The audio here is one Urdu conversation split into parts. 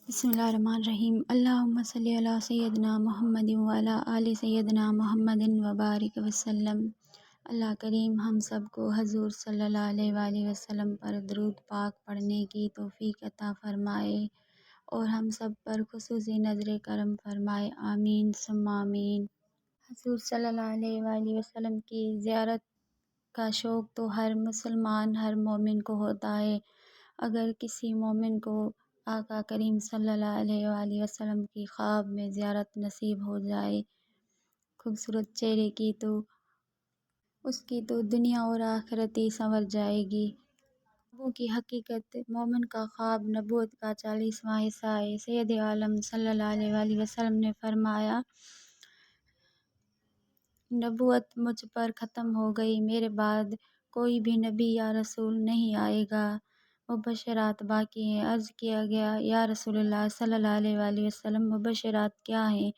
بسم اللہ الرحمن الرحیم۔ اللہم صلی علی سیدنا محمد وعلی آل سیدنا محمد وبارک وسلم۔ اللہ کریم ہم سب کو حضور صلی اللہ علیہ وآلہ وسلم پر درود پاک پڑھنے کی توفیق عطا فرمائے اور ہم سب پر خصوصی نظر کرم فرمائے، آمین ثم آمین۔ حضور صلی اللہ علیہ وآلہ وسلم کی زیارت کا شوق تو ہر مسلمان، ہر مومن کو ہوتا ہے۔ اگر کسی مومن کو آقا کریم صلی اللہ علیہ وآلہ وسلم کی خواب میں زیارت نصیب ہو جائے خوبصورت چہرے کی، تو اس کی تو دنیا اور آخرت ہی سنور جائے گی۔ خوابوں کی حقیقت۔ مومن کا خواب نبوت کا 40واں حصہ ہے۔ سید عالم صلی اللہ علیہ وآلہ وسلم نے فرمایا، نبوت مجھ پر ختم ہو گئی، میرے بعد کوئی بھی نبی یا رسول نہیں آئے گا، مبشرات باقی ہیں۔ عرض کیا گیا، یا رسول اللہ صلی اللہ علیہ وآلہ وسلم، مبشرات کیا ہیں؟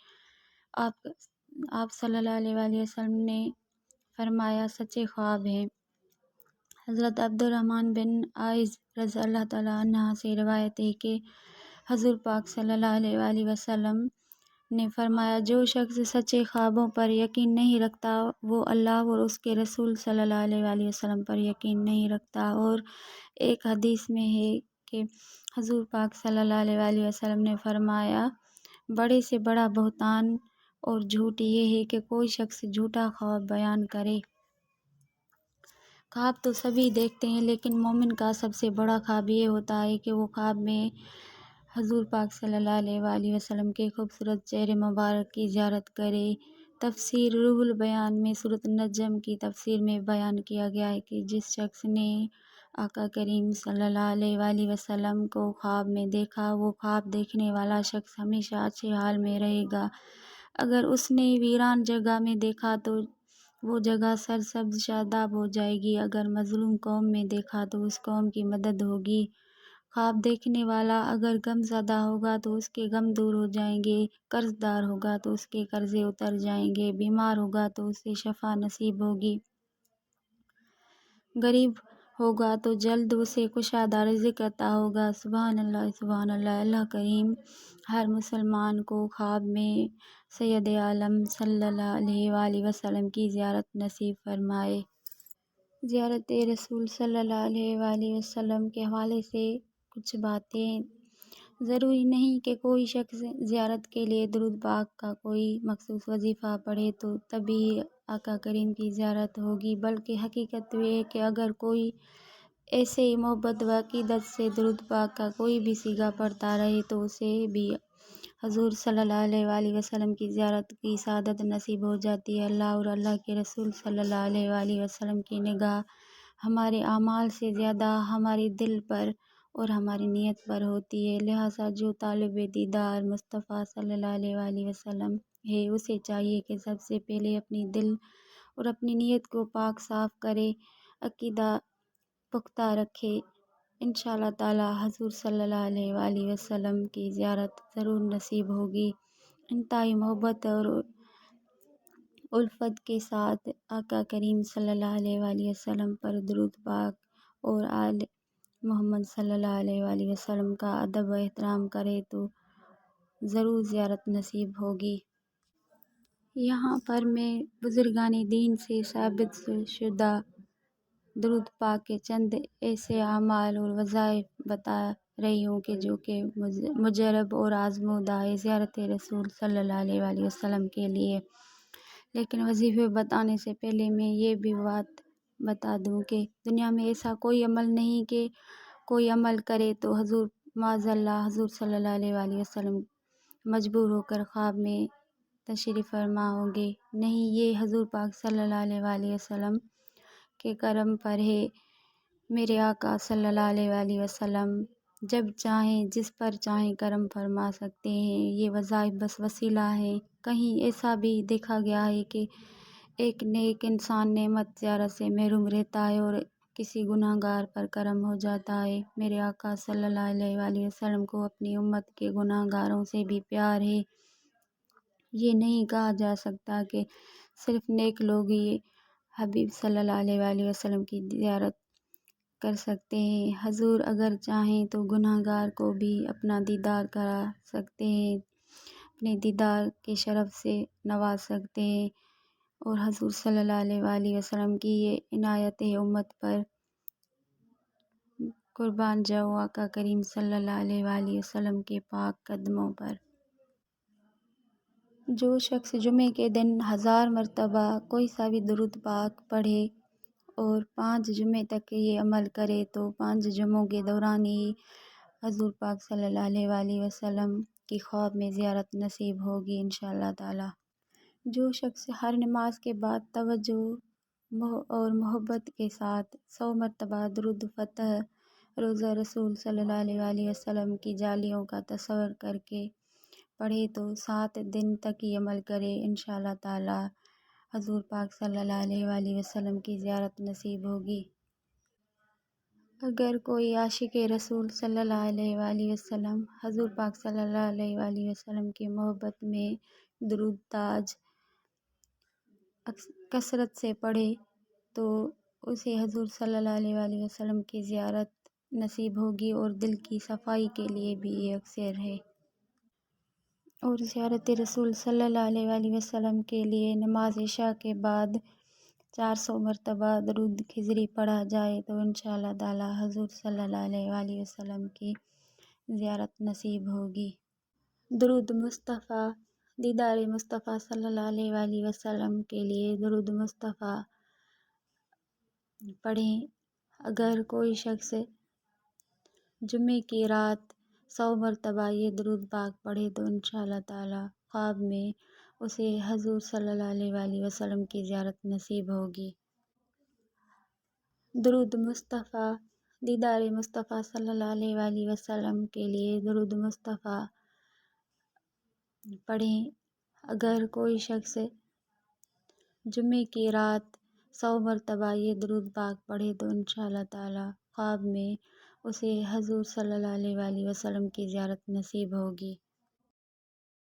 آپ صلی اللہ علیہ وآلہ وسلم نے فرمایا، سچے خواب ہیں۔ حضرت عبدالرحمن بن عائذ رضی اللہ تعالیٰ عنہ سے روایت ہے کہ حضور پاک صلی اللہ علیہ وآلہ وسلم نے فرمایا، جو شخص سچے خوابوں پر یقین نہیں رکھتا وہ اللہ اور اس کے رسول صلی اللہ علیہ وآلہ وسلم پر یقین نہیں رکھتا۔ اور ایک حدیث میں ہے کہ حضور پاک صلی اللہ علیہ وآلہ وسلم نے فرمایا، بڑے سے بڑا بہتان اور جھوٹ یہ ہے کہ کوئی شخص جھوٹا خواب بیان کرے۔ خواب تو سبھی دیکھتے ہیں، لیکن مومن کا سب سے بڑا خواب یہ ہوتا ہے کہ وہ خواب میں حضور پاک صلی اللہ علیہ وآلہ وسلم کے خوبصورت چہرے مبارک کی زیارت کرے۔ تفسیر روح البیان میں سورۃ النجم کی تفسیر میں بیان کیا گیا ہے کہ جس شخص نے آقا کریم صلی اللہ علیہ وآلہ وسلم کو خواب میں دیکھا، وہ خواب دیکھنے والا شخص ہمیشہ اچھے حال میں رہے گا۔ اگر اس نے ویران جگہ میں دیکھا تو وہ جگہ سرسبز شاداب ہو جائے گی، اگر مظلوم قوم میں دیکھا تو اس قوم کی مدد ہوگی۔ خواب دیکھنے والا اگر غم زدہ ہوگا تو اس کے غم دور ہو جائیں گے، قرض دار ہوگا تو اس کے قرضے اتر جائیں گے، بیمار ہوگا تو اسے شفا نصیب ہوگی، غریب ہوگا تو جلد اسے کشادہ رزق عطا ہوگا۔ سبحان اللہ، سبحان اللہ۔ اللہ کریم ہر مسلمان کو خواب میں سید عالم صلی اللہ علیہ وآلہ وسلم کی زیارت نصیب فرمائے۔ زیارت رسول صلی اللہ علیہ وآلہ وسلم کے حوالے سے کچھ باتیں۔ ضروری نہیں کہ کوئی شخص زیارت کے لیے درود پاک کا کوئی مخصوص وظیفہ پڑھے تو تبھی آقا کریم کی زیارت ہوگی، بلکہ حقیقت یہ ہے کہ اگر کوئی ایسے ہی محبت و عقیدت سے درود پاک کا کوئی بھی صیغہ پڑھتا رہے تو اسے بھی حضور صلی اللہ علیہ وآلہ وسلم کی زیارت کی سعادت نصیب ہو جاتی ہے۔ اللہ اور اللہ کے رسول صلی اللہ علیہ وآلہ وسلم کی نگاہ ہمارے اعمال سے زیادہ ہمارے دل پر اور ہماری نیت پر ہوتی ہے، لہٰذا جو طالب دیدار مصطفیٰ صلی اللہ علیہ وآلہ وسلم ہے اسے چاہیے کہ سب سے پہلے اپنی دل اور اپنی نیت کو پاک صاف کرے، عقیدہ پختہ رکھے۔ انشاءاللہ تعالی حضور صلی اللہ علیہ وآلہ وسلم کی زیارت ضرور نصیب ہوگی۔ انتہائی محبت اور الفت کے ساتھ آقا کریم صلی اللہ علیہ وآلہ وسلم پر درود پاک اور آل محمد صلی اللہ علیہ وآلہ وسلم کا ادب و احترام کرے تو ضرور زیارت نصیب ہوگی۔ یہاں پر میں بزرگان دین سے ثابت شدہ درود پاک کے چند ایسے اعمال اور وظائف بتا رہی ہوں کہ جو کہ مجرب اور آزمودہ ہے زیارت رسول صلی اللہ علیہ وآلہ وسلم کے لیے۔ لیکن وظیفے بتانے سے پہلے میں یہ بھی بات بتا دوں کہ دنیا میں ایسا کوئی عمل نہیں کہ کوئی عمل کرے تو حضور معاذ اللہ حضور صلی اللہ علیہ وآلہ وسلم مجبور ہو کر خواب میں تشریف فرما ہوں گے۔ نہیں، یہ حضور پاک صلی اللہ علیہ وآلہ وسلم کے کرم پر ہے۔ میرے آقا صلی اللہ علیہ وآلہ وسلم جب چاہیں جس پر چاہیں کرم فرما سکتے ہیں، یہ وظائف بس وسیلہ ہیں۔ کہیں ایسا بھی دیکھا گیا ہے کہ ایک نیک انسان نعمت زیارت سے محروم رہتا ہے اور کسی گناہ گار پر کرم ہو جاتا ہے۔ میرے آقا صلی اللہ علیہ وآلہ وسلم کو اپنی امت کے گناہ گاروں سے بھی پیار ہے۔ یہ نہیں کہا جا سکتا کہ صرف نیک لوگ ہی حبیب صلی اللہ علیہ وآلہ وسلم کی زیارت کر سکتے ہیں۔ حضور اگر چاہیں تو گنہگار کو بھی اپنا دیدار کرا سکتے ہیں، اپنے دیدار کے شرف سے نواز سکتے ہیں، اور حضور صلی اللہ علیہ وآلہ وسلم کی یہ عنایت امت پر قربان جاؤ آقا کریم صلی اللہ علیہ وآلہ وسلم کے پاک قدموں پر۔ جو شخص جمعے کے دن 1000 مرتبہ کوئی سا بھی درود پاک پڑھے اور 5 جمعے تک یہ عمل کرے تو 5 جمعوں کے دوران ہی حضور پاک صلی اللہ علیہ وآلہ وسلم کی خواب میں زیارت نصیب ہوگی انشاءاللہ تعالی۔ جو شخص ہر نماز کے بعد توجہ اور محبت کے ساتھ 100 مرتبہ درود فتح روضہ رسول صلی اللہ علیہ وآلہ وسلم کی جالیوں کا تصور کر کے پڑھے تو 7 دن تک یہ عمل کرے انشاءاللہ تعالی حضور پاک صلی اللہ علیہ وآلہ وسلم کی زیارت نصیب ہوگی۔ اگر کوئی عاشق رسول صلی اللہ علیہ وآلہ وسلم حضور پاک صلی اللہ علیہ وآلہ وسلم کی محبت میں درود تاج کثرت سے پڑھے تو اسے حضور صلی اللہ علیہ وآلہ وسلم کی زیارت نصیب ہوگی، اور دل کی صفائی کے لیے بھی یہ اکثر ہے۔ اور زیارت رسول صلی اللہ علیہ وآلہ وسلم کے لیے نماز عشاء کے بعد 400 مرتبہ درود خضری پڑھا جائے تو انشاءاللہ تعالی حضور صلی اللہ علیہ وآلہ وسلم کی زیارت نصیب ہوگی۔ درود مصطفیٰ، دیدار مصطفیٰ صلی اللہ علیہ وآلہ وسلم کے لیے درود مصطفیٰ پڑھیں۔ اگر کوئی شخص جمعے کی رات 100 مرتبہ یہ درود پاک پڑھے تو انشاءاللہ تعالی خواب میں اسے حضور صلی اللہ علیہ وآلہ وسلم کی زیارت نصیب ہوگی۔ درود مصطفیٰ، دیدار مصطفیٰ صلی اللہ علیہ وآلہ وسلم کے لیے درود مصطفیٰ پڑھیں۔ اگر کوئی شخص جمعے کی رات 100 مرتبہ یہ درود پاک پڑھے تو انشاءاللہ تعالی خواب میں اسے حضور صلی اللہ علیہ وآلہ وسلم کی زیارت نصیب ہوگی۔